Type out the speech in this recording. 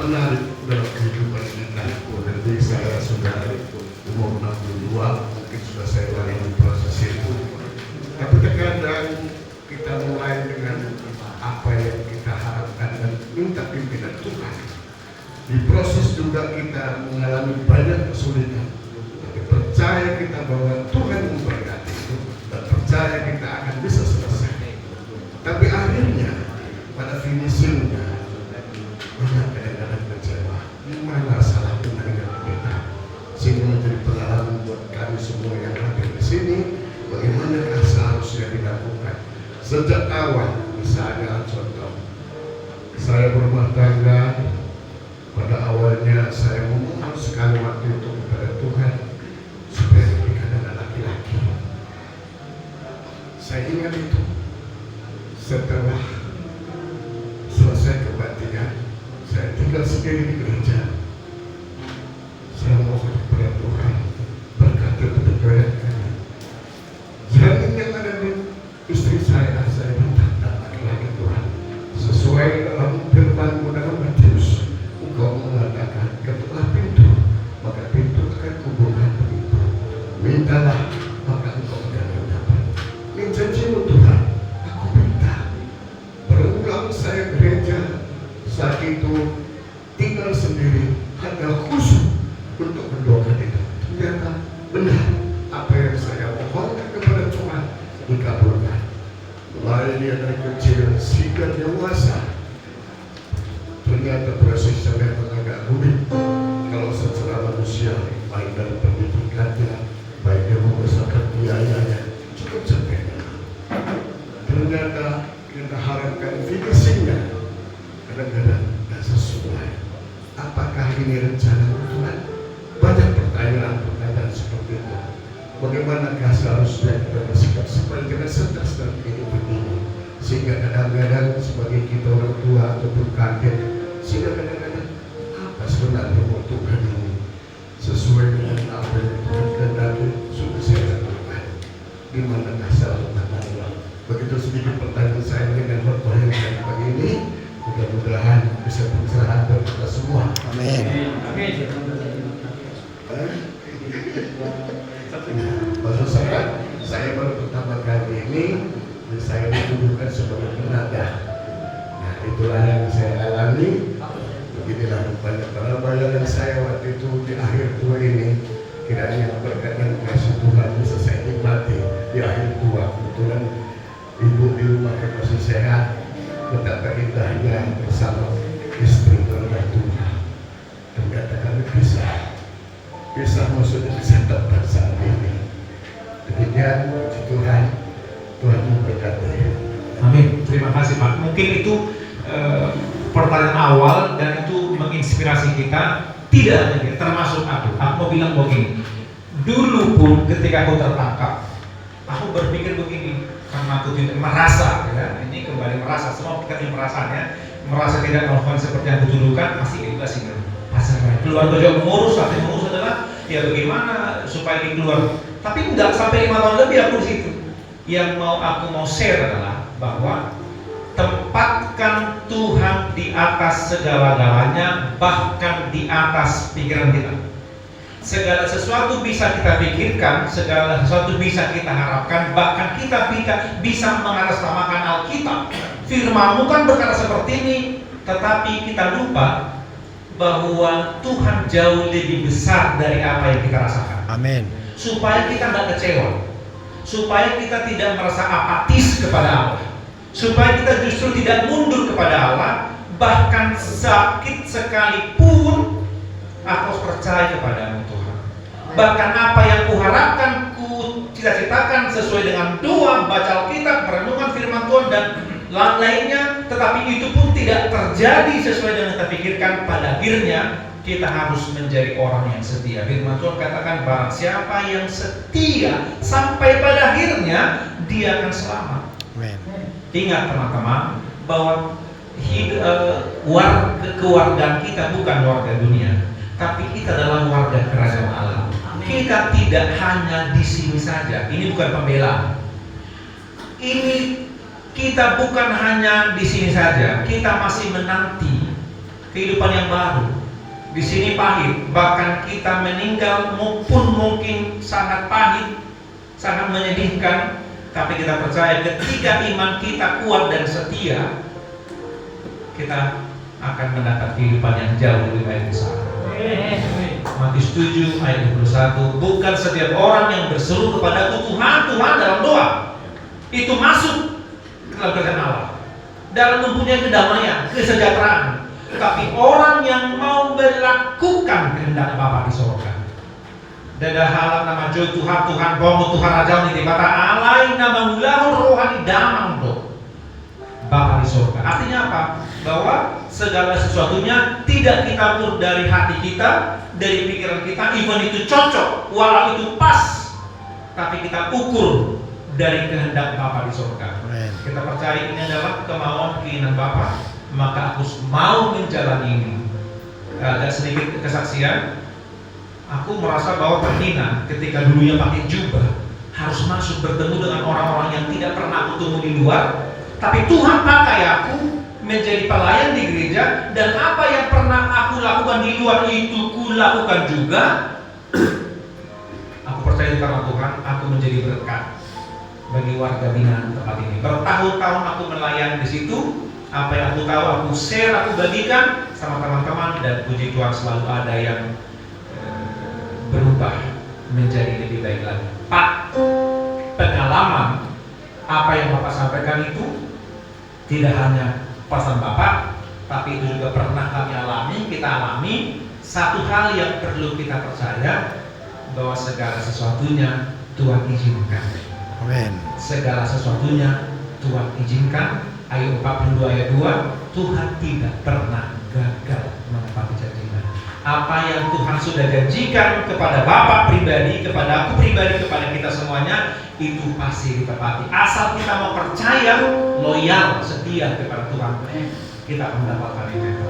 menarik dalam kehidupan kita. Nanti saya sudah umur 62, mungkin sudah saya lalui proses itu. Tapi terkadang kita mulai dengan apa yang kita harapkan dan minta pimpinan Tuhan. Di proses juga kita mengalami banyak kesulitan. Tapi percaya kita bahwa Tuhan memberkati itu dan percaya kita akan bisa selesai. Tapi akhirnya pada finishingnya banyak kadang-kadang kecewa. Mana salah Tuhan dengan kita? Sehingga menjadi pengalaman buat kami semua yang hadir di sini. Bagaimanakah seharusnya dilakukan? Sejak awal, misalnya contoh, saya berumah tangga. Pada awalnya saya memohon sekali waktu itu kepada Tuhan supaya berikan anak laki-laki. Saya ingat itu. Setelah selesai kebaktian, saya tinggal sendiri di gereja. Saya mohon kepada Tuhan berkati kepercayaan kami. Jamin yang ada di istri saya minta laki-laki Tuhan sesuai dalam firman-Mu dalam Matius. Engkau mengatakan, ketuklah pintu, maka pintu akan kubuka begitu. Mintalah, maka engkau akan mendapat. Ini janji-Mu Tuhan, aku minta. Berulang saya gereja, saat itu tinggal sendiri, hanya khusus untuk mendoakan itu. Ternyata benar apa yang saya mohonkan kepada Tuhan dikabulkan. Mulai dia dari kecil hingga dewasa. Ternyata prosesnya memang agak rumit kalau secara manusia, baik dari pendidikannya, baik dia membesarkan biayanya, cukup capek. Ternyata kita harapkan finishingnya kadang-kadang tidak sesuai. Apakah ini rencana Tuhan? Banyak pertanyaan seperti itu. Bagaimanakah seharusnya kita bersikap supaya jangan stres dalam kehidupan ini? Sehingga kadang-kadang sebagai kita orang tua ataupun kakek, sehingga kadang-kadang apa sebenarnya mau Tuhan ini sesuai dengan apa yang Tuhan kehendaki sudah saya lakukan. Di manakah salah Allah? Begitu sedikit pertanyaan saya dengan khotbah yang saya pagi ini. Mudah-mudahan bisa berusaha untuk kita semua. Amin. Maksud saya baru pertama kali ini saya dituduhkan sebagai penadah. Nah, itulah yang saya alami. Beginilah rupanya para bayangan saya waktu itu di akhir tua ini. Kiranya berkat yang kasih Tuhan bisa saya nikmati di akhir tua. Kebetulan ibu di rumah masih sehat, betapa indahnya bersama istri dan anak Tuhan. Ternyata kami pisah maksudnya bisa tepat saat ini. Demikian puji Tuhan, Tuhan memberkati. Amin. Terima kasih Pak. Mungkin itu pertanyaan awal dan itu menginspirasi kita. Tidak hanya kita, termasuk aku. Aku mau bilang begini. Dulu pun ketika aku tertangkap, aku berpikir begini, karena aku tidak merasa, ya. Ini kembali merasa. Semua kita punya perasaannya. Merasa tidak melakukan seperti yang aku tuduhkan, pasti juga sih. Keluarga juga mengurus. Artinya mengurus adalah ya bagaimana supaya ini keluar. Tapi enggak sampai 5 tahun lebih aku di situ. Yang aku mau share adalah bahwa tempatkan Tuhan di atas segala-galanya, bahkan di atas pikiran kita. Segala sesuatu bisa kita pikirkan, segala sesuatu bisa kita harapkan, bahkan kita bisa mengatasnamakan Alkitab. Firman-Mu kan berkata seperti ini, tetapi kita lupa bahwa Tuhan jauh lebih besar dari apa yang kita rasakan. Amin. Supaya kita tidak kecewa, supaya kita tidak merasa apatis kepada Allah, supaya kita justru tidak mundur kepada Allah, bahkan sakit sekalipun aku harus percaya kepada Tuhan. Bahkan apa yang kuharapkan, ku cita-citakan sesuai dengan doa, baca Alkitab, perenungan firman Tuhan dan lainnya, tetapi itu pun tidak terjadi sesuai dengan kita pikirkan. Pada akhirnya kita harus menjadi orang yang setia. Firman Tuhan katakan, barang siapa yang setia sampai pada akhirnya, dia akan selamat. Amen. Ingat teman-teman bahwa keluarga kita bukan warga dunia, tapi kita adalah warga kerajaan Allah. Kita tidak hanya di sini saja. Ini bukan pembelaan. Ini kita bukan hanya di sini saja. Kita masih menanti kehidupan yang baru. Di sini pahit, bahkan kita meninggal pun mungkin sangat pahit, sangat menyedihkan. Tapi kita percaya ketika iman kita kuat dan setia, kita akan mendapat kehidupan yang jauh lebih baik di sana. Matius 7 ayat 21, bukan setiap orang yang berseru kepadaku Tuhan, Tuhan dalam doa itu masuk ke dalam kerajaan Allah, dalam mempunyai kedamaian, kesejahteraan. Tapi orang yang mau melakukan kehendak Bapa di sorga. Dada halak nama jo Tuhan Tuhan bomo Tuhan Raja ini kata alai nama ulang rohani damang do Bapa di sorga. Artinya apa? Bahwa segala sesuatunya tidak kita ukur dari hati kita, dari pikiran kita, even itu cocok, walau itu pas, tapi kita ukur dari kehendak Bapa di sorga. Kita percaya ini adalah kemauan keinginan Bapa, maka aku mau menjalani ini. Ada sedikit kesaksian. Aku merasa bahwa terhina ketika dulunya pakai jubah, harus masuk bertemu dengan orang-orang yang tidak pernah aku temu di luar. Tapi Tuhan pakai aku menjadi pelayan di gereja, dan apa yang pernah aku lakukan di luar itu kulakukan juga. Aku percaya karena Tuhan, aku menjadi berkat bagi warga binaan tempat ini. Bertahun-tahun aku melayani di situ. Apa yang aku tahu, aku share, aku bagikan sama teman-teman, dan puji Tuhan selalu ada yang berubah menjadi lebih baik lagi. Pak, pengalaman apa yang Bapak sampaikan itu tidak hanya pesan Bapak, tapi itu juga pernah kami alami, kita alami. Satu hal yang perlu kita percaya, bahwa segala sesuatunya Tuhan izinkan. Amin. Segala sesuatunya Tuhan izinkan. Ayub 42 ayat 2, Tuhan tidak pernah gagal menepati janjinya. Apa yang Tuhan sudah janjikan kepada Bapak pribadi, kepada aku pribadi, kepada kita semuanya, itu pasti ditepati. Asal kita mau percaya, loyal, setia kepada Tuhan, kita akan mendapatkan itu.